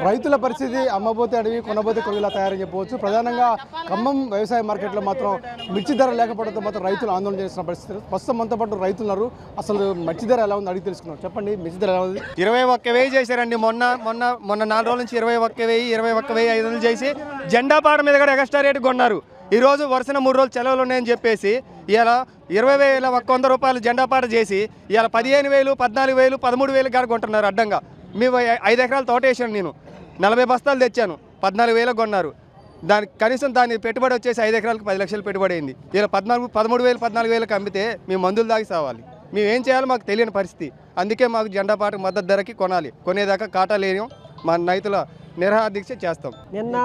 రైతుల పరిస్థితి అమ్మబోతే అడవి కొనబోతే కొడుగులా తయారని చెప్పవచ్చు. ప్రధానంగా ఖమ్మం వ్యవసాయ మార్కెట్లో మాత్రం మిర్చి ధర లేకపోవడంతో మాత్రం రైతులు ఆందోళన చేస్తున్న పరిస్థితి. ప్రస్తుతం మనతో పాటు రైతులున్నారు. అసలు మిర్చి ధర ఎలా ఉంది అడిగి తెలుసుకున్నాం. చెప్పండి, మిర్చి ధర ఎలా ఉంది? 21,000 చేశారండి. మొన్న 4 రోజుల నుంచి 21,500 చేసి జెండా పాట మీద కూడా ఎక్స్ట్రా రేటు కొన్నారు. ఈరోజు వరుసన 3 రోజులు సెలవులు ఉన్నాయని చెప్పేసి ఇవాళ 20,100 రూపాయలు జెండా పాట చేసి ఇవాళ 15,000, 14,000, 13,000 కాడ కొంటున్నారు అడ్డంగా. మేము 5 ఎకరాలు తోట వేసాను, నేను 40 బస్తాలు తెచ్చాను, 14,000 కొన్నారు. దానికి కనీసం దాని పెట్టుబడి వచ్చేసి 5 ఎకరాలకు 10 లక్షలు పెట్టుబడి అయింది. ఇలా 13,000, 14,000 అమ్మితే మేము మందులు దాగి సావాలి. మేము ఏం చేయాలో మాకు తెలియని పరిస్థితి. అందుకే మాకు జెండా పాట మద్దతు ధరకి కొనాలి. కొనేదాకా కాటా లేని మా రైతుల నిరాహార దీక్ష చేస్తాం. నిన్న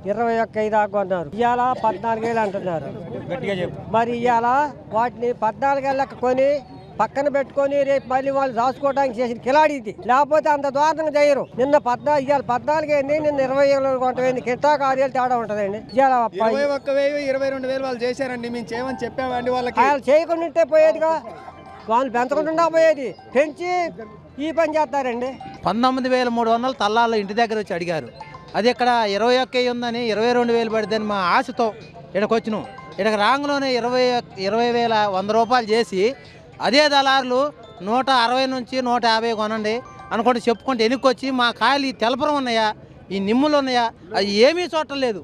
21,500 దాకా కొన్నారు, ఇవాళ 14,000 అంటున్నారు. మరి ఇవాళ వాటిని 14,000 కొని పక్కన పెట్టుకొని రేపు మళ్ళీ వాళ్ళు రాసుకోవడానికి చేసిన కిలాడి ఇది. లేకపోతే అంత దారుణంగా చేయరు. నిన్న 14, ఇవాళ 14 అయింది, నిన్న 20,000 కొంటమైంది. కింటాకు 6,000 తేడా ఉంటుందండి. ఇవాళ 21,000, 22,000 వాళ్ళు చేశారండి. మేము చేయమని చెప్పామండి వాళ్ళకి. వాళ్ళు చేయకుండా పోయేదిగా, వాళ్ళు పెంచకుండా పోయేది. పెంచి ఈ పని చేస్తారండి. 19,300 తల్లాళ్ళు ఇంటి దగ్గర వచ్చి అడిగారు. అది ఇక్కడ 21,000 ఉందని 22,000 పడిద్దని మా ఆశతో ఇక్కడికి వచ్చినాం. ఇక్కడికి రాంగ్లోనే 20,100 రూపాయలు చేసి అదే దళారులు 160 నుంచి 150 కొనండి అనుకుంటే చెప్పుకుంటే వెనుక్కొచ్చి మా కాయలు ఈ తెలపరం ఉన్నాయా, ఈ నిమ్ములు ఉన్నాయా, అది ఏమీ చూడటం.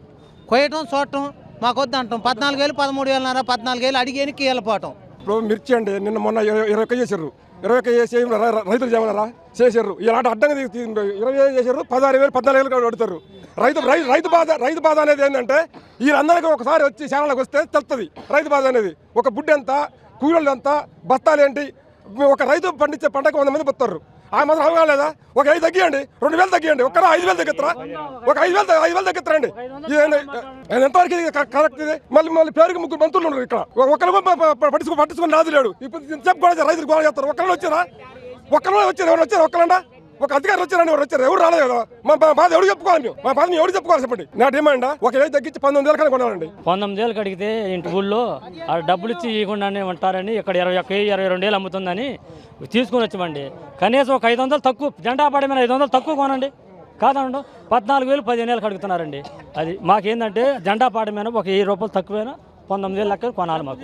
కొయ్యటం చూడటం మాకు వద్దు అంటాం. 14,000, 13,500, 14,000 అడిగి వెనక్కి వెళ్ళిపోవటం. ఇప్పుడు మిర్చి అండి నిన్న మొన్న 21 చేశారు. 21 చేసి రైతులు చేయమన్నారా? చేశారు. ఇలాంటి అడ్డంగా 20 చేశారు. 16,000, 14,000 పడతారు. రైతు బాధ అనేది ఏంటంటే వీళ్ళందరికీ ఒకసారి వచ్చి ఛానల్కి వస్తే తెలుస్తుంది రైతు బాధ అనేది. ఒక బుడ్డి ఎంత, కూలీలు ఎంత, బస్తాలు ఏంటి. ఒక రైతు పండించే పంటకు 100 మంది పోతారు. ఆ మాత్రం అవగాహన లేదా? ఒక 5 తగ్గియండి, 2,000 తగ్గియండి, ఒక్కరా 5,000 తగ్గిస్తారా? ఒక 5,000 తగ్గిస్తారండి. ఎంతవరకు కరెక్ట్ ఇది? మళ్ళీ పేరుకి 3 మంత్రులు ఉన్నారు ఇక్కడ. ఒకరు పట్టించుకుని రాదు లేడు. ఇప్పుడు చెప్పుకోవాలి రైతులు గోడ చేస్తారు. ఒక్కరు వచ్చారా? ఎవరు వచ్చారు? ఒక్కరండా? ఒక అధికారులు వచ్చారని ఎవరు వచ్చారు? ఎవరు రాలేదు కదా. మా బాధ ఎవరు చెప్పుకోవాలి? మేము మా బాధ ఎవరు చెప్పుకోవాలి చెప్పండి. నా డిమాండ్ ఒక 5 తగ్గించి 19,000 కన్నా కొనాలండి. 19,000 అడిగితే ఇంటి ఊళ్ళో ఆ డబ్బులు ఇచ్చి ఇవ్వకుండానే ఉంటారని ఇక్కడ 21,000, 22,000 అమ్ముతుందని తీసుకుని వచ్చామండి. కనీసం ఒక 500 తక్కువ, జెండా పాట మీద 500 తక్కువ కొనండి. కాదండి 14,000, 15,000 అడుగుతున్నారండి. అది మాకేందంటే జెండా పాట మీద ఒక 1000 రూపాయలు తక్కువైనా 19,000 లెక్క కొనాలి మాకు.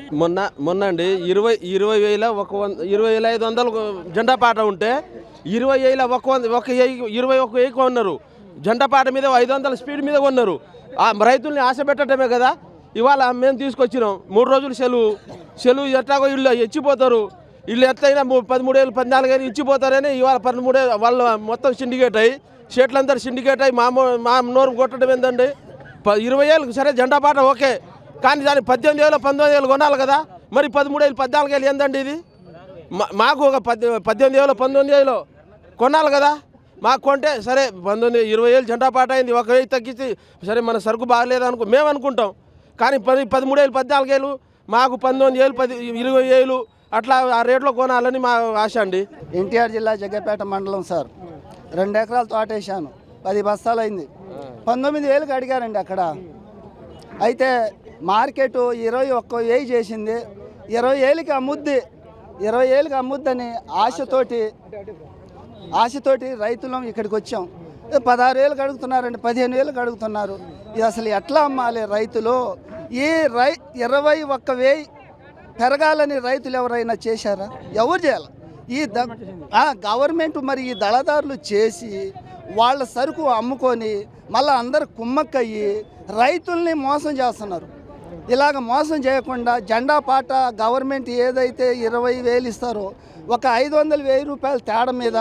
మొన్న అండి 20,500 జెండా పాట ఉంటే 21,000 కొన్నారు. జెండా పాట మీద 500 స్పీడ్ మీద కొన్నారు. ఆ రైతుల్ని ఆశ పెట్టడమే కదా. ఇవాళ మేము తీసుకొచ్చినాం 3 రోజులు సెలవు ఎట్లాగో ఇల్లు ఇచ్చిపోతారు. ఇల్లు ఎత్తైనా 13,000, 14,000 ఇచ్చిపోతారని ఇవాళ 13,000 వాళ్ళు మొత్తం సిండికేట్ అయ్యి షేట్లందరూ సిండికేట్ అయ్యి మా నోరు కొట్టడం ఏంటండి. 20,000 సరే జెండా పాట ఓకే, కానీ దాన్ని 18,000, 19,000 కొనాలి కదా. మరి 13,000, 14,000 ఏందండి ఇది? మాకు ఒక 18,000, 19,000 కొనాలి కదా. మాకు కొంటే సరే 20,000 జెండా పాట అయింది, 1,000 తగ్గించి సరే మన సరుకు బాగలేదు మేము అనుకుంటాం. కానీ 13,000, 14,000 మాకు 19,000, 20,000 అట్లా ఆ రేట్లో కొనాలని మా ఆశ అండి. ఎన్టీఆర్ జిల్లా జగ్గపేట మండలం సార్. 2 ఎకరాలు తోట వేసాను, 10 బస్తాలు అయింది. 19,000 అడిగారండి అక్కడ. అయితే మార్కెట్ 21,000 చేసింది. 20,000కి అమ్ముద్ది, 20,000కి అమ్ముద్దని ఆశతోటి రైతులం ఇక్కడికి వచ్చాం. 16,000 అడుగుతున్నారండి, 15,000 అడుగుతున్నారు. ఇది అసలు ఎట్లా అమ్మాలి రైతులు? ఈ 21,000 పెరగాలని రైతులు ఎవరైనా చేశారా? ఎవరు చేయాలి? ఈ గవర్నమెంట్ మరి ఈ దళాదారులు చేసి వాళ్ళ సరుకు అమ్ముకొని మళ్ళీ అందరు కుమ్మక్కయ్యి రైతుల్ని మోసం చేస్తున్నారు. ఇలాగ మోసం చేయకుండా జెండా పాట గవర్నమెంట్ ఏదైతే 20,000 ఇస్తారో ఒక 500, 1,000 రూపాయల తేడా మీద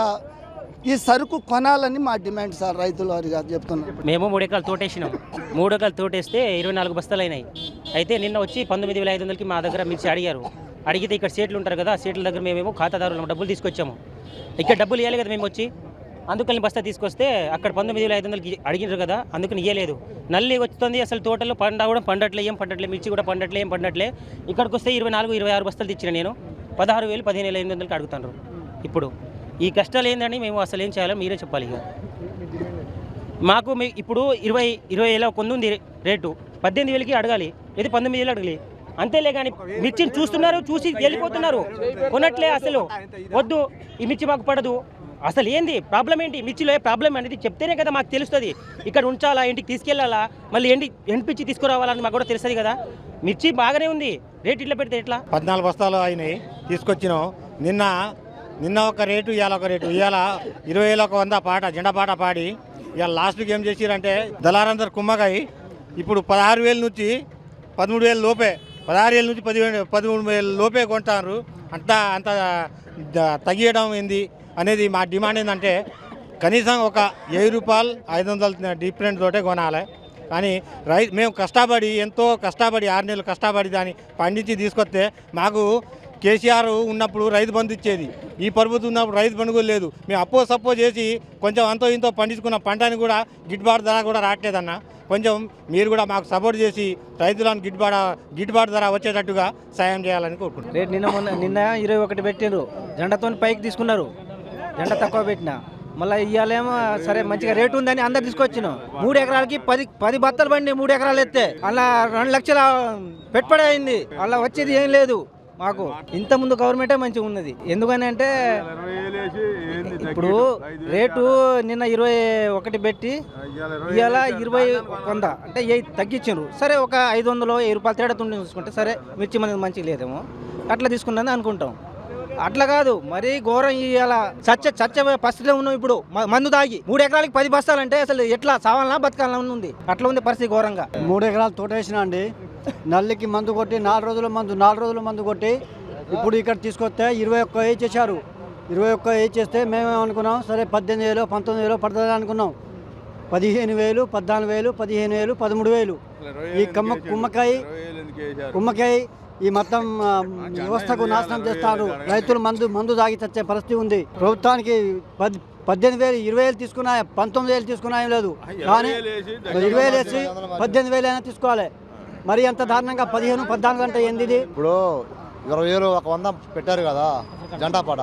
ఈ సరుకు కొనాలని మా డిమాండ్ సార్. రైతులు వారిగా చెప్తున్నాం. మేము 3 ఎకరాలు తోటేసినాం. 3 ఎకరాలు తోటేస్తే 24 బస్తాలు అయినాయి. అయితే నిన్న వచ్చి 19,500కి మా దగ్గర మిర్చి అడిగితే ఇక్కడ సీట్లు ఉంటారు కదా, సీట్ల దగ్గర మేమేమో ఖాతాదారులు డబ్బులు తీసుకొచ్చాము. ఇక్కడ డబ్బులు ఇవ్వాలి కదా మేము వచ్చి, అందుకని బస్తా తీసుకొస్తే అక్కడ 19,500కి అడిగినారు కదా, అందుకని ఇవ్వలేదు. నల్లి వస్తుంది అసలు. తోటలో కూడా పండట్లే, మిర్చి కూడా పండట్లే. ఇక్కడికి వస్తే 24, 26 బస్తాలు తెచ్చిన నేను 16,000, 15,500కి అడుగుతాను. ఇప్పుడు ఈ కష్టాలు ఏందని మేము అసలు ఏం చేయాలో మీరే చెప్పాలి. ఇక మాకు ఇప్పుడు 20,000 కొంది రేటు, 18,000కి అడగాలి, ఇది 19,000 అడగాలి. అంతేలే కానీ మిర్చిని చూస్తున్నారు, చూసి వెళ్ళిపోతున్నారు, కొనట్లే. అసలు వద్దు, ఈ మిర్చి మాకు పడదు, అసలు ఏంది ప్రాబ్లం ఏంటి, మిర్చిలో ప్రాబ్లం అనేది చెప్తేనే కదా మాకు తెలుస్తుంది. ఇక్కడ ఉంచాలా, ఇంటికి తీసుకెళ్ళాలా, మళ్ళీ ఎండిపించి తీసుకురావాలని మాకు కూడా తెలుస్తుంది కదా. మిర్చి బాగానే ఉంది, రేట్ ఇట్లా పెడితే ఎట్లా? 14 బస్తాలు అయినాయి తీసుకొచ్చినాం. నిన్న ఒక రేటు, ఇవాళ ఒక రేటు. ఇవాళ 20,100 పాట, జెండా పాట పాడి ఇవాళ లాస్ట్కి ఏం చేసిరంటే దళారందరు కుమ్మకాయి ఇప్పుడు 16,000 నుంచి 13,000 లోపే, 16,000 నుంచి 13,000 లోపే కొంటారు. అంత తగ్గియడం ఏంది అనేది మా డిమాండ్ ఏంటంటే కనీసం ఒక 1,000 రూపాయలు 500 డిఫరెంట్ తోటే కొనాలి. కానీ మేము ఎంతో కష్టపడి 6 నెలలు కష్టపడి దాన్ని పండించి తీసుకొస్తే మాకు కేసీఆర్ ఉన్నప్పుడు రైతు బంధు ఇచ్చేది, ఈ ప్రభుత్వం ఉన్నప్పుడు రైతు బంధు కూడా లేదు. మేము సప్పో చేసి కొంచెం అంతో ఇంతో పండించుకున్న పంటని కూడా గిట్టుబాటు ధర కూడా రావట్లేదన్న. కొంచెం మీరు కూడా మాకు సపోర్ట్ చేసి రైతులను గిట్టుబాటు ధర వచ్చేటట్టుగా సాయం చేయాలని కోరుకుంటున్నాం. రేట్ నిన్న 21 పెట్టినారు, జెండాతో పైకి తీసుకున్నారు, జెండా తక్కువ పెట్టిన. మళ్ళీ ఇవాళేమో సరే మంచిగా రేటు ఉందని అందరు తీసుకొచ్చినాం. 3 ఎకరాలకి 10 బత్తలు పండి 3 ఎకరాలు ఎత్తే అలా 2 లక్షల పెట్టుబడి అయింది. అలా వచ్చేది ఏం లేదు మాకు. ఇంత ముందు గవర్నమెంటే మంచిగా ఉన్నది. ఎందుకని అంటే ఇప్పుడు రేటు నిన్న 21 పెట్టి ఇవాళ 20,100 అంటే 8 తగ్గించారు. సరే ఒక 500 రూపాయలు తేడా తుండి చూసుకుంటే సరే మిర్చి మనది మంచిగా లేదేమో అట్లా తీసుకున్నది అనుకుంటాం. అట్లా కాదు, మరీ ఘోరం. ఇవాళ చచ్చ పరిస్థితిలో ఉన్నాం. ఇప్పుడు మందు తాగి 3 ఎకరాలకి 10 బస్తాలంటే అసలు ఎట్లా సావాలన్నా బతకాలన్నా ఉంది. అట్లా ఉంది పరిస్థితి ఘోరంగా. 3 ఎకరాలు తోటేసినా అండి, నల్లికి మందు కొట్టి 4 రోజుల మందు కొట్టి ఇప్పుడు ఇక్కడ తీసుకొస్తే 21 చేశారు. 21 చేస్తే మేమేమనుకున్నాం, సరే 18,000 19,000 పడుతుంది అనుకున్నాం. 15,000 14,000 15,000 13,000 ఈ కుమ్మకాయ ఈ మొత్తం వ్యవస్థకు నాశనం చేస్తారు. రైతులు మందు తాగి చచ్చే పరిస్థితి ఉంది. ప్రభుత్వానికి 18,000 20,000 తీసుకున్నా, 19,000 తీసుకున్నా ఏం లేదు. కానీ 20,000 వేసి 18,000 అయినా తీసుకోవాలి. మరి అంత దారుణంగా 15 14 అంటే ఏంది ఇది? ఇప్పుడు 20,100 పెట్టారు కదా జెండా పాట,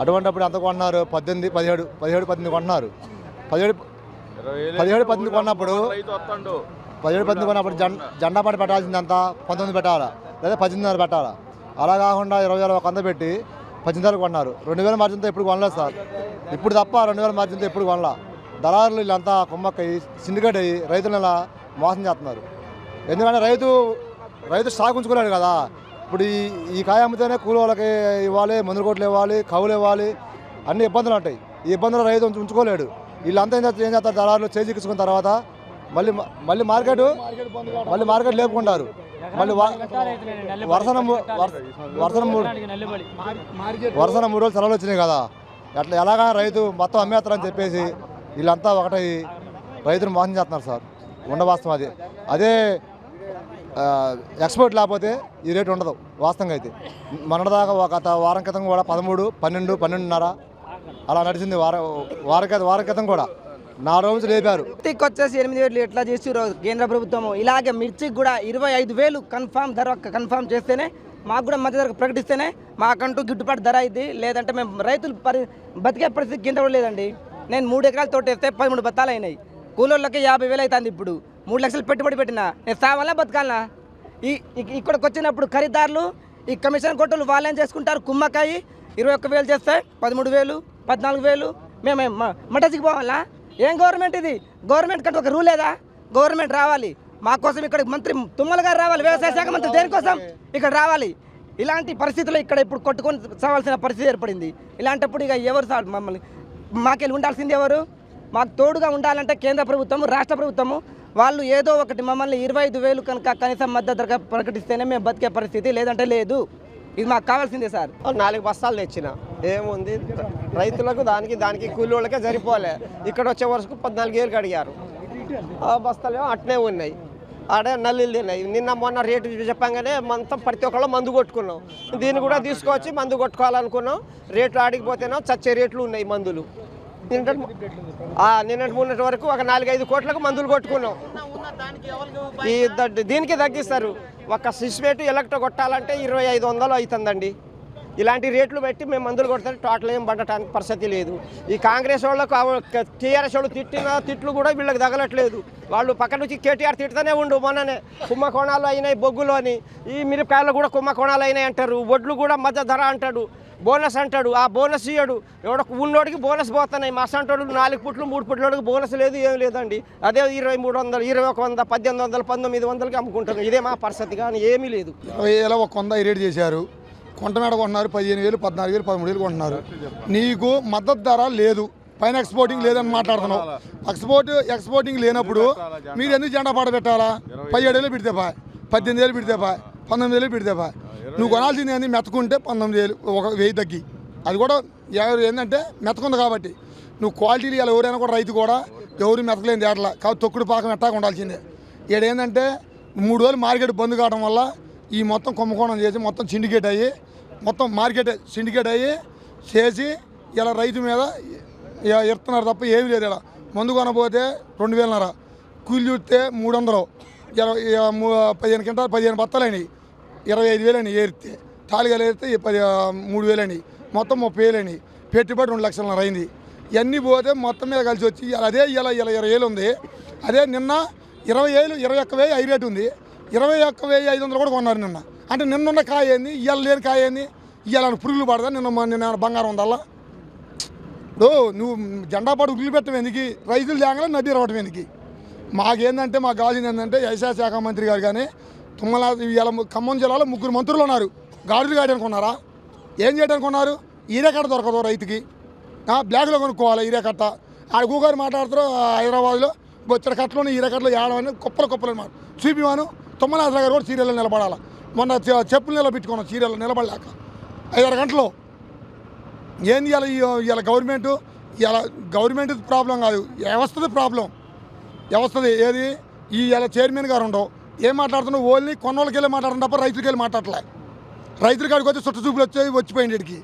అటువంటిప్పుడు ఎంత కొన్నారు? 18 17 18 కొన్నారు. 17 18 కొన్నప్పుడు 17 18 కొన్నప్పుడు జెండా పాట పెట్టాల్సింది అంతా 19 పెట్టాలా, లేదా 18,000 పెట్టాలా. అలా కాకుండా 20,100 పెట్టి 18,000 కొన్నారు. 2,000 మార్జిన్తో ఎప్పుడు కొనలేదు సార్. ఇప్పుడు తప్ప 2,000 మార్జిన్తో ఎప్పుడు కొనలా. దళారులు వీళ్ళంతా కుమ్మక్కయ్యి సిండికేట్ అయ్యి రైతులను ఇలా మోసం చేస్తున్నారు. ఎందుకంటే రైతు స్టాక్ ఉంచుకోలేడు కదా. ఇప్పుడు ఈ కాయ అమ్మితేనే కూలి వాళ్ళకి ఇవ్వాలి, మందుల కోట్లు ఇవ్వాలి, కవులు ఇవ్వాలి, అన్ని ఇబ్బందులు ఉంటాయి. ఈ ఇబ్బందులు రైతు ఉంచుకోలేడు. వీళ్ళంతా ఏం చేస్తారు, దళారులు చేజిక్కించుకున్న తర్వాత మళ్ళీ మార్కెట్ లేపుకుంటారు. మళ్ళీ వరుసన 3 రోజులు సెలవులు వచ్చినాయి కదా, అట్లా ఎలాగా రైతు మొత్తం అమ్మేస్తారని చెప్పేసి వీళ్ళంతా ఒకటై రైతును మోసం చేస్తున్నారు సార్. ఉండవాస్తవం అదే ఎక్స్పోర్ట్ లేకపోతే ఈ రేటు ఉండదు వాస్తవంగా. అయితే మొన్నటిదాకా ఒక వారం క్రితం కూడా 13, 12, 12.5 అలా నడిచింది. వారం క్రితం కూడా 4 రోజులు లేపారు. వచ్చేసి 8,000 ఎట్లా చేసి కేంద్ర ప్రభుత్వం ఇలాగే మిర్చికి కూడా 25,000 కన్ఫామ్ చేస్తేనే మాకు కూడా మధ్య ధర ప్రకటిస్తేనే మాకంటూ గిట్టుబాటు ధర అయింది. లేదంటే మేము రైతులు బతికే పరిస్థితి కింద కూడా లేదండి. నేను 3 ఎకరాలు తోటేస్తే 13 బత్తాలు అయినాయి. కూలోళ్ళకి 50,000 అవుతుంది. ఇప్పుడు 3 లక్షలు పెట్టుబడి పెట్టినా నేను సావాలా బతకాలనా? ఇక్కడికి వచ్చినప్పుడు ఖరీదారులు ఈ కమిషన్ కొట్టలు వాళ్ళేం చేసుకుంటారు. కుమ్మకాయ 21,000 చేస్తే 13,000 14,000 మేము మటచికి పోవాలా? ఏం గవర్నమెంట్ ఇది? గవర్నమెంట్ కంటే ఒక రూల్ లేదా? గవర్నమెంట్ రావాలి మా కోసం. ఇక్కడ మంత్రి తుమ్మల గారు రావాలి, వ్యవసాయ శాఖ మంత్రి దేనికోసం ఇక్కడ రావాలి. ఇలాంటి పరిస్థితుల్లో ఇక్కడ ఇప్పుడు కొట్టుకొని చావాల్సిన పరిస్థితి ఏర్పడింది. ఇలాంటప్పుడు ఇక ఎవరు సార్ మమ్మల్ని మాకెళ్ళి ఉండాల్సింది ఎవరు? మాకు తోడుగా ఉండాలంటే కేంద్ర ప్రభుత్వము, రాష్ట్ర ప్రభుత్వము వాళ్ళు ఏదో ఒకటి మమ్మల్ని 25,000 కనుక కనీసం మద్దతు ధర ప్రకటిస్తేనే మేము బతికే పరిస్థితి, లేదంటే లేదు. ఇది మాకు కావాల్సిందే సార్. 4 బస్తాలు తెచ్చిన ఏముంది, రైతులకు దానికి కూలి వాళ్ళకే సరిపోలే. ఇక్కడ వచ్చే వరకు 14,000 అడిగారు. ఆ బస్తాలు అట్నే ఉన్నాయి, ఆడే నల్లులు తిన్నాయి. నిన్న మొన్న రేటు చెప్పంగానే మొత్తం ప్రతి ఒక్కళ్ళు మందు కొట్టుకున్నాం. దీన్ని కూడా తీసుకొచ్చి మందు కొట్టుకోవాలనుకున్నాం. రేట్లు ఆడికిపోతేనో చచ్చే రేట్లు ఉన్నాయి మందులు. నిన్నటి మొన్నటి వరకు ఒక 4-5 కోట్లకు మందులు కొట్టుకున్నాం. దీనికి తగ్గిస్తారు. ఒక సిస్మేట్ ఎలక్ట్రో కొట్టాలంటే 2,500 అవుతుందండి. ఇలాంటి రేట్లు పెట్టి మేము మందులు కొడితే టోటల్ ఏం పడటానికి పరిస్థితి లేదు. ఈ కాంగ్రెస్ వాళ్ళకు టీఆర్ఎస్ వాళ్ళు తిట్టిన తిట్లు కూడా వీళ్ళకి తగలట్లేదు. వాళ్ళు పక్క నుంచి కేటీఆర్ తిడుతూనే ఉండు. మొన్ననే కుంభకోణాలు అయినాయి బొగ్గులు అని, ఈ మిరపకాయలు కూడా కుంభకోణాలు అయినాయి అంటారు. వడ్లు కూడా మధ్య ధర అంటాడు, బోనస్ అంటాడు. ఆ బోనస్ ఇయ్యడు. ఎవడో ఉన్నోడికి బోనస్ పోతున్నాయి. మా సంటోడు 4 పుట్లు 3 పుట్లకి బోనస్ లేదు, ఏం లేదండి. అదే 2300, 2100, 1800, 1900కి అమ్ముకుంటారు. ఇదే మా పరిస్థితి, కానీ ఏమీ లేదు. 20,100 రేట్ చేశారు. కొంటనాడ కొంటున్నారు 15,000, 14,000, 13,000 కొంటున్నారు. నీకు మద్దతు ధర లేదు, పైన ఎక్స్పోర్టింగ్ లేదని మాట్లాడుతున్నావు. ఎక్స్పోర్టింగ్ లేనప్పుడు మీరు ఎందుకు జెండా పాట పెట్టాలా? 17,000 పెడితేపా, 18,000 పెడితేపా, 19,000 పెడితేపా. నువ్వు కొనాల్సింది ఏంది? మెతకుంటే 19,000, 1,000 తగ్గి. అది కూడా ఏంటంటే మెతకుంది కాబట్టి. నువ్వు క్వాలిటీలు ఇలా ఎవరైనా కూడా రైతు కూడా ఎవరు మెతకలేని తేటలా కాబట్టి తొక్కుడు పాకం ఎట్టాగా ఉండాల్సిందే. ఇక్కడ ఏంటంటే 3 రోజులు మార్కెట్ బంద్ కావడం వల్ల ఈ మొత్తం కుంభకోణం చేసి మొత్తం సిండికేట్ అయ్యి మొత్తం మార్కెట్ సిండికేట్ అయ్యి చేసి ఇలా రైతు మీద ఇస్తున్నారు తప్ప ఏమీ లేదు. ఇలా మందు కొనపోతే 2,000, కూలి చూస్తే 300, 15 క్వింటాలు 15 బత్తాలు అయినాయి, 25,000 అని ఏరితే, తాలిగాలు ఏరితే 3,000 అని, మొత్తం 30,000 అని, పెట్టుబడి 2,00,000 అయింది. ఇవన్నీ పోతే మొత్తం మీద కలిసి వచ్చి అదే ఇలా 20,000 ఉంది. అదే నిన్న 20,000, 21,000 హై రేటు ఉంది. 21,500 కూడా కొన్నారు నిన్న. అంటే నిన్న కాయ ఏంది, ఇవాళ లేని కాయ ఏంది? ఇవాళ పురుగులు పడదా? నిన్న బంగారం ఉందల్లా. ఇప్పుడు నువ్వు జెండా పాటు ఉగులు పెట్టడం ఎందుకు? రైతులు తేగానే నడ్డి రావటం ఎందుకు? మాకేందంటే మాకు కావాల్సింది ఏంటంటే వ్యవసాయ శాఖ మంత్రి గారు కానీ ఇవాళ ఖమ్మం జిల్లాలో 3 మంత్రులు ఉన్నారు. గాడులు గాయడానికి ఉన్నారా? ఏం చేయడానికి ఉన్నారు? ఈరే కట్ట దొరకదు రైతుకి, బ్లాక్లో కొనుక్కోవాలి ఈరే కట్ట. ఆడ కూగారు మాట్లాడుతారు హైదరాబాద్లో బొచ్చడి కట్టలోని ఈరే కట్టలో ఏడవని కుప్పలు మాట చూపివాను. తుమ్మలాస గారు కూడా సీరియల్లో నిలబడాలి. మొన్న చెప్పులు నిలబెట్టుకున్నాం సీరియల్లో నిలబడలేక 5-6 గంటలు. ఏంది ఇలా గవర్నమెంట్ ప్రాబ్లం కాదు, వ్యవస్థది ప్రాబ్లం. వ్యవస్థది ఏది? ఇలా చైర్మన్ గారు ఉండవు. ఏం మాట్లాడుతున్నావు? ఓన్లీ కొన్నోళ్ళకి వెళ్ళి మాట్లాడడం తప్ప రైతులకి వెళ్ళి మాట్లాడలే. రైతుల కాడికి వచ్చి చుట్ట చూపులు వచ్చిపోయింది ఇక్కడికి.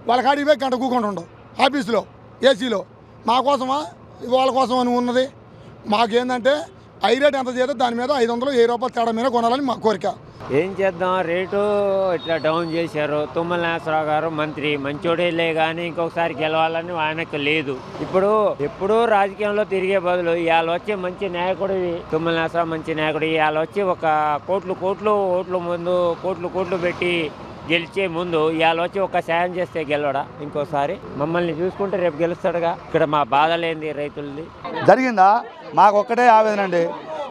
వాళ్ళ కాడికి పోయి గంట కూకుండా ఉండవు ఆఫీసులో ఏసీలో. మా కోసమా వాళ్ళ కోసం అని ఉన్నది? మాకేందంటే హై రేట్ ఎంత చేస్తే దాని మీద 500, 1000 రూపాయలు తేడా మీద కొనాలని మా కోరిక. ఏం చేద్దాం, రేటు ఇట్లా డౌన్ చేశారు. తుమ్మల నాగేశ్వరరావు గారు మంత్రి మంచోడేలే కానీ ఇంకొకసారి గెలవాలని ఆయనకు లేదు. ఎప్పుడూ రాజకీయంలో తిరిగే బదులు ఇవాళ వచ్చే మంచి నాయకుడివి తుమ్మల నాగేశ్వరరావు, మంచి నాయకుడు. ఇవాళ వచ్చి ఒక కోట్లు పెట్టి గెలిచే ముందు ఇవాళ వచ్చి ఒక సాయం చేస్తే గెలవడా? ఇంకోసారి మమ్మల్ని చూసుకుంటే రేపు గెలుస్తాడుగా. ఇక్కడ మా బాధ లేనిది రైతులది జరిగిందా? మాకు ఒక్కటే ఆవేదన అండి.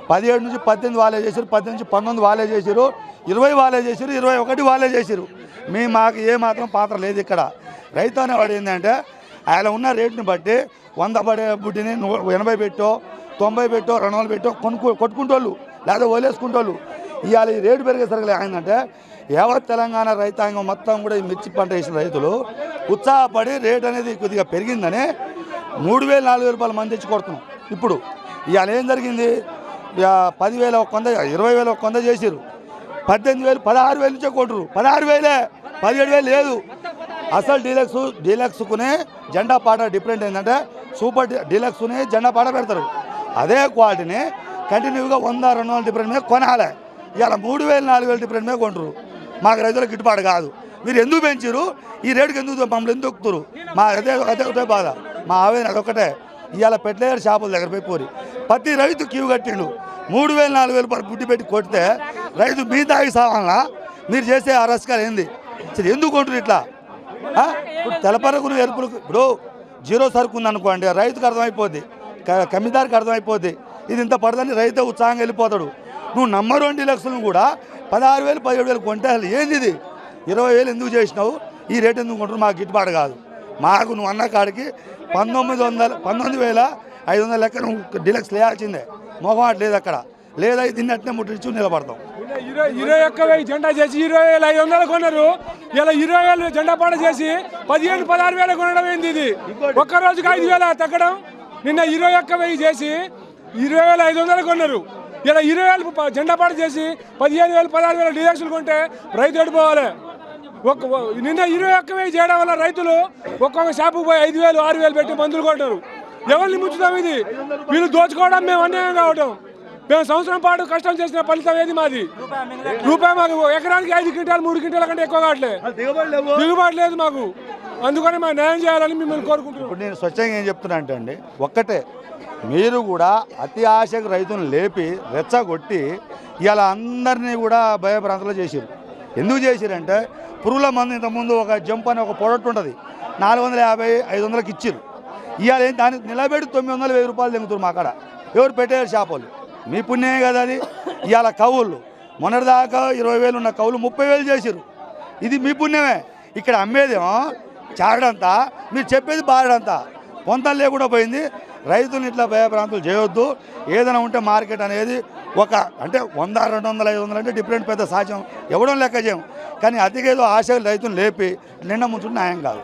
17 నుంచి 18 వాళ్ళే చేశారు, 18 నుంచి 19 వాళ్ళే చేశారు, 20 వాళ్ళే చేశారు, 21 వాళ్ళే చేశారు. మాకు ఏ మాత్రం పాత్ర లేదు ఇక్కడ. రైతు అనేవాడు ఏంటంటే ఆయన ఉన్న రేటుని బట్టి 100 పడే బుడ్డిని 80 పెట్టో, 90 పెట్టో, 200 పెట్టో కొట్టుకుంటోళ్ళు లేదా వదిలేసుకుంటోళ్ళు. ఇవాళ ఈ రేటు పెరిగేసరికి ఏంటంటే యావత్ తెలంగాణ రైతాంగం మొత్తం కూడా ఈ మిర్చి పంట వేసిన రైతులు ఉత్సాహపడి రేట్ అనేది కొద్దిగా పెరిగిందని 3,000-4,000 రూపాయలు మంది తెచ్చి కొడుతున్నాం. ఇప్పుడు ఇవాళ ఏం జరిగింది? 10,000 ఒక కొంద, 20,000 ఒక కొంద చేసారు, 18,000, 16,000 నుంచే కొట్టరు. 16,000, 17,000 లేదు. అసలు డీలక్స్కునే జెండా పాట డిఫరెంట్ ఏంటంటే సూపర్ డీలక్స్ని జెండా పాట పెడతారు. అదే క్వాలిటీని కంటిన్యూగా 100-200 డిఫరెంట్ మీద కొనాలి. ఇవాళ 3,000-4,000 డిఫరెంట్ మీద కొంటారు. మాకు రైతులకు గిట్టుబాటు కాదు. మీరు ఎందుకు పెంచారు? ఈ రేటుకి మమ్మల్ని ఎందుకు ఎక్కుతారు? మా అదే బాధ, మా ఆవేదన అదొక్కటే. ఇవాళ పెట్టలేరు షాపుల దగ్గర పోయి పోరి ప్రతి రైతు క్యూ కట్టిండు. 3,000-4,000 రూపాయలు బుడ్డి పెట్టి కొడితే రైతు మీ దాగి సావాలన్నా? మీరు చేసే అరస్కాలు ఏంది? సరే ఎందుకు కొంటారు ఇట్లా? ఇప్పుడు తెలపరకు ఎరుపులకు ఇప్పుడు 0 సరుకు ఉందనుకోండి, రైతుకు అర్థమైపోద్ది, కమ్మిదారికి అర్థమైపోద్ది ఇది ఇంత పడదని రైతు ఉత్సాహంగా వెళ్ళిపోతాడు. నువ్వు నంబర్ 1 డీలక్స్లను కూడా 16,000, 17,000 కొంటే అసలు ఏంది ఇది? 20,000 ఎందుకు చేసినావు? ఈ రేటు ఎందుకు కొంటారు? మాకు గిట్టుబాటు కాదు. మాకు నువ్వు అన్న కాడికి 19,500 లెక్క నువ్వు డీలక్స్ లేయాల్సిందే. మొహమాట లేదు అక్కడ. లేదా దీన్ని అట్నే ముట్టించు నిలబడతాం. 21,000 జెండా చేసి 20,500 కొన్నారు. ఇలా 20,000 జెండా పాట చేసి 15,000-16,000 కొనడం ఏంది? ఇది ఒక్కరోజుకి 5,000 తగ్గడం. నిన్న 21,000 చేసి 20,500 కొన్నారు. ఇలా 20,000 జెండా పాట చేసి 15,000-16,000 డీలక్స్లు కొంటే రైతు ఎడిపోవాలి. నిన్న 21,000 చేయడం వల్ల రైతులు ఒక్కొక్క షాపుకు పోయి 5,000-6,000 పెట్టి మందులు కొంటారు. ఎవరిని ముంచుతాం? ఇది వీళ్ళు దోచుకోవడం, మేము అన్యాయం కావడం. మేము సంవత్సరం పాటు కష్టం చేసిన ఫలితం ఏది మాది రూపాయి మాకు ఎకరానికి 5 క్వింటాలు 3 క్వింటాల కంటే ఎక్కువ కావట్లేదు దిగుబడి లేదు మాకు అందుకని మేము న్యాయం చేయాలని మిమ్మల్ని కోరుకుంటున్నాం. ఇప్పుడు నేను స్వచ్ఛంగా ఏం చెప్తున్నా అంటే అండి ఒక్కటే మీరు కూడా అతి ఆశకు రైతులను లేపి రెచ్చగొట్టి ఇవాళ అందరినీ కూడా భయభ్రాంతలు చేసిరు. ఎందుకు చేసిరంటే పురుగుల మందు ఇంతకుముందు ఒక జంప్ అని ఒక ప్రొడక్ట్ ఉంటుంది 450 500కి ఇచ్చిరు. ఇవాళ దానికి నిలబెట్టి 900 1000 రూపాయలు తెంగుతారు మా కాడ. ఎవరు పెట్టారు షాపులు మీ పుణ్యమే కదా అది. ఇవాళ కవులు మొన్నటిదాకా 20,000 ఉన్న కవులు 30,000 చేసిరు. ఇది మీ పుణ్యమే. ఇక్కడ అమ్మేదేమో చారడంతా మీరు చెప్పేది బారడంతా పొంతలు లేకుండా పోయింది. రైతులను ఇట్లా భయభ్రాంతులు చేయొద్దు. ఏదైనా ఉంటే మార్కెట్ అనేది ఒక అంటే 100 200 500 అంటే డిఫరెంట్ పెద్ద సాధ్యం ఎవడం లెక్క చేయం. కానీ అతికేదో ఆశ రైతులు లేపి నిండా ముంచుంటే న్యాయం కాదు.